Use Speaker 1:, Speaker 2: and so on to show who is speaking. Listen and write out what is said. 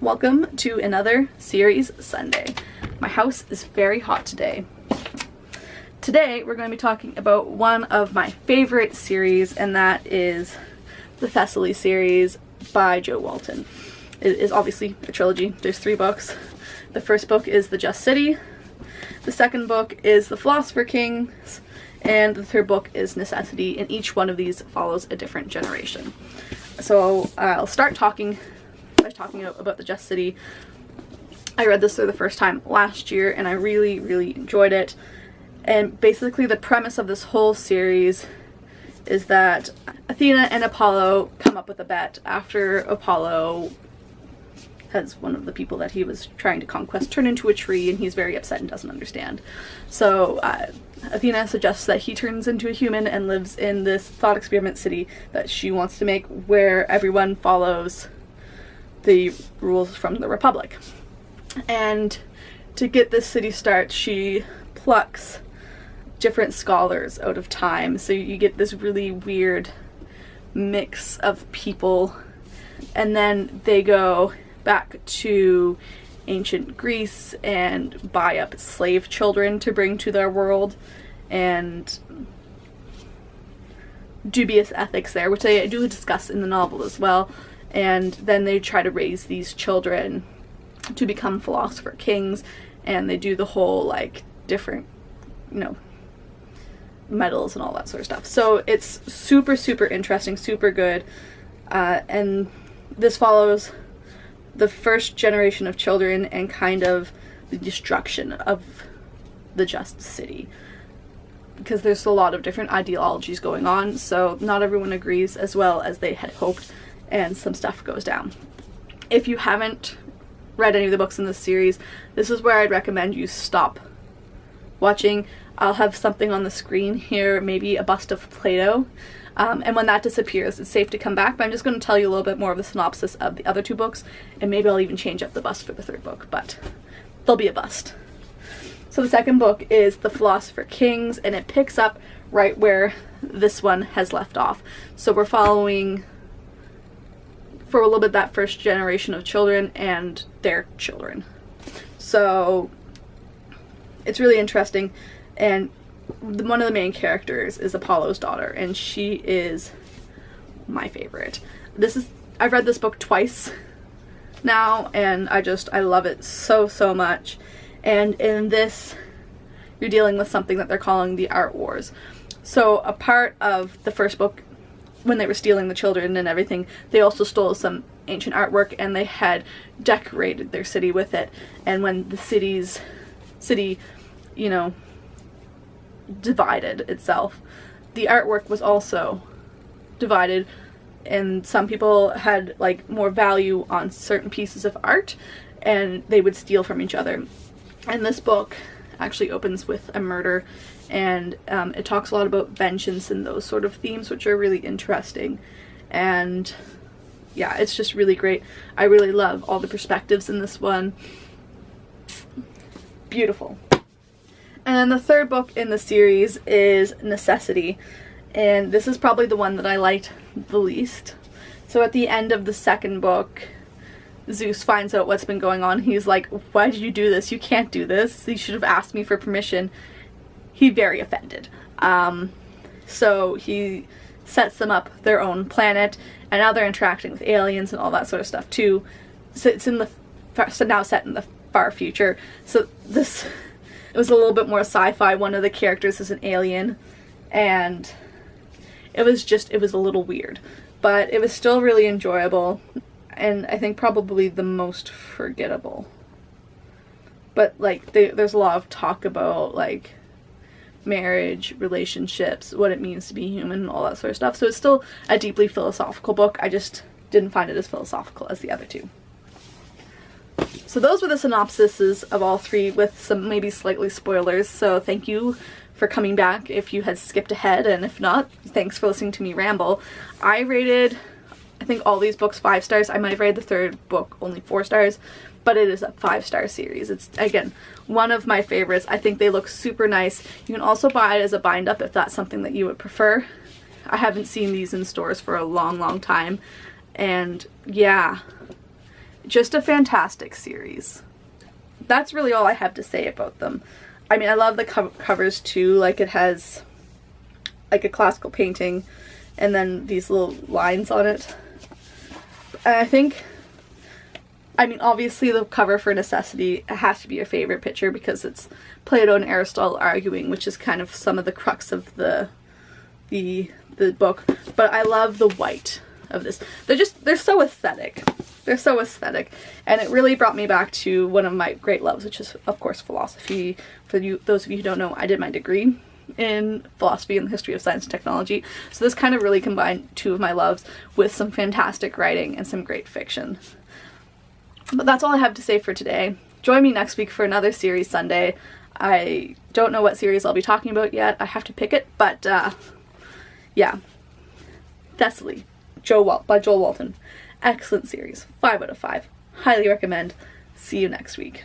Speaker 1: Welcome to another series Sunday. My house is very hot today. Today we're going to be talking about one of my favorite series, and that is the Thessaly series by Jo Walton. It is obviously a trilogy. There's 3 books. The first book is The Just City, the second book is The Philosopher Kings, and the third book is Necessity, and each one of these follows a different generation. So I'll start talking about The Just City. I read this for the first time last year and I really enjoyed it. And basically the premise of this whole series is that Athena and Apollo come up with a bet after Apollo has one of the people that he was trying to conquest turn into a tree, and he's very upset and doesn't understand. So Athena suggests that he turns into a human and lives in this thought experiment city that she wants to make, where everyone follows the rules from the Republic. And to get this city started, she plucks different scholars out of time, so you get this really weird mix of people, and then they go back to ancient Greece and buy up slave children to bring to their world, and dubious ethics there, which they do discuss in the novel as well. And then they try to raise these children to become philosopher kings, and they do the whole like different, medals and all that sort of stuff. So it's super interesting, super good, and this follows the first generation of children and kind of the destruction of the Just City, because there's a lot of different ideologies going on, so not everyone agrees as well as they had hoped, and some stuff goes down. If you haven't read any of the books in this series, this is where I'd recommend you stop watching. I'll have something on the screen here, maybe a bust of Plato, and when that disappears it's safe to come back, but I'm just going to tell you a little bit more of the synopsis of the other 2 books, and maybe I'll even change up the bust for the 3rd book, but there'll be a bust. So the second book is The Philosopher Kings, and it picks up right where this one has left off. So we're following for a little bit that first generation of children and their children. So it's really interesting, and one of the main characters is Apollo's daughter, and she is my favorite. I've read this book twice now, and I love it so much. And in this, you're dealing with something that they're calling the art wars. So a part of the first book, when they were stealing the children and everything, they also stole some ancient artwork, and they had decorated their city with it. And when the city, divided itself, the artwork was also divided, and some people had like more value on certain pieces of art, and they would steal from each other. And this book actually opens with a murder, and it talks a lot about vengeance and those sort of themes, which are really interesting. And yeah, it's just really great. I really love all the perspectives in this one. Beautiful. And then the 3rd book in the series is Necessity, and this is probably the one that I liked the least. So at the end of the 2nd book, Zeus finds out what's been going on. He's like, why did you do this? You can't do this. You should have asked me for permission. He's very offended. So he sets them up their own planet, and now they're interacting with aliens and all that sort of stuff too. So it's now set in the far future. So it was a little bit more sci-fi. One of the characters is an alien, and it was a little weird, but it was still really enjoyable, and I think probably the most forgettable. But like there's a lot of talk about like marriage, relationships, what it means to be human, and all that sort of stuff. So it's still a deeply philosophical book. I just didn't find it as philosophical as the other 2. So those were the synopsises of all 3, with some maybe slightly spoilers. So thank you for coming back if you had skipped ahead, and if not, thanks for listening to me ramble. I rated, I think, all these books 5 stars. I might have rated the 3rd book only 4 stars, but it is a 5-star series. It's, again, one of my favorites. I think they look super nice. You can also buy it as a bind-up if that's something that you would prefer. I haven't seen these in stores for a long time, and yeah, Just a fantastic series. That's really all I have to say about them. I mean, I love the covers too. Like, it has like a classical painting and then these little lines on it. And I think, I mean, obviously the cover for Necessity has to be your favorite picture because it's Plato and Aristotle arguing, which is kind of some of the crux of the book. But I love the white of this. They're so aesthetic. They're so aesthetic. And it really brought me back to one of my great loves, which is, of course, philosophy. For those of you who don't know, I did my degree in philosophy and the history of science and technology. So this kind of really combined two of my loves with some fantastic writing and some great fiction. But that's all I have to say for today. Join me next week for another series Sunday. I don't know what series I'll be talking about yet. I have to pick it, but yeah. Thessaly by Jo Walton. Excellent series. 5 out of 5. Highly recommend. See you next week.